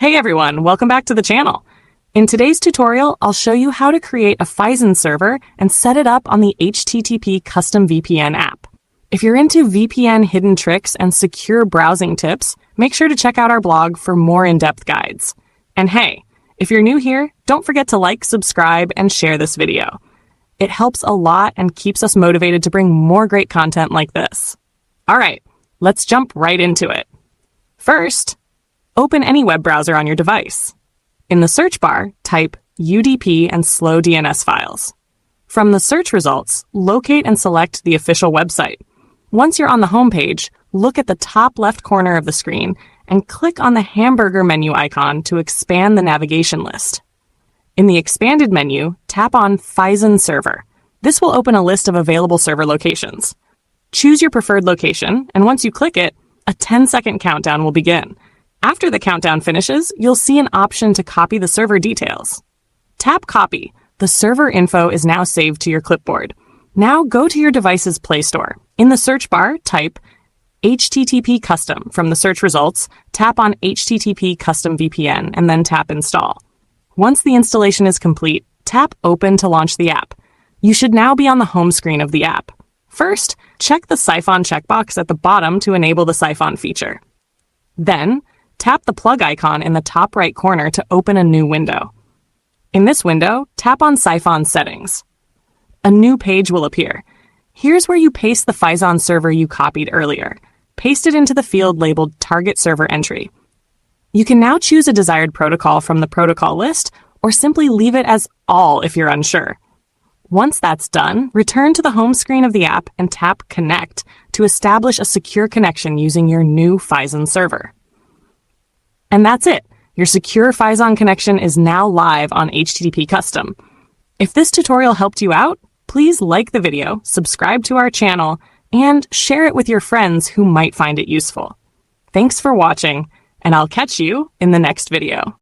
Hey everyone, welcome back to the channel. In today's tutorial, I'll show you how to create a Phison server and set it up on the HTTP Custom VPN app. If you're into VPN hidden tricks and secure browsing tips, make sure to check out our blog for more in-depth guides. And hey, if you're new here, don't forget to like, subscribe, and share this video. It helps a lot and keeps us motivated to bring more great content like this. All right, let's jump right into it. First, open any web browser on your device. In the search bar, type UDP and slow DNS files. From the search results, locate and select the official website. Once you're on the home page, look at the top left corner of the screen and click on the hamburger menu icon to expand the navigation list. In the expanded menu, tap on Phison Server. This will open a list of available server locations. Choose your preferred location, and once you click it, a 10-second countdown will begin. After the countdown finishes, you'll see an option to copy the server details. Tap Copy. The server info is now saved to your clipboard. Now go to your device's Play Store. In the search bar, type HTTP Custom. From the search results, tap on HTTP Custom VPN and then tap Install. Once the installation is complete, tap Open to launch the app. You should now be on the home screen of the app. First, check the Psiphon checkbox at the bottom to enable the Psiphon feature. Then, tap the plug icon in the top right corner to open a new window. In this window, tap on Psiphon Settings. A new page will appear. Here's where you paste the Phison server you copied earlier. Paste it into the field labeled Target Server Entry. You can now choose a desired protocol from the protocol list, or simply leave it as All if you're unsure. Once that's done, return to the home screen of the app and tap Connect to establish a secure connection using your new Phison server. And that's it. Your secure Phison connection is now live on HTTP Custom. If this tutorial helped you out, please like the video, subscribe to our channel, and share it with your friends who might find it useful. Thanks for watching, and I'll catch you in the next video.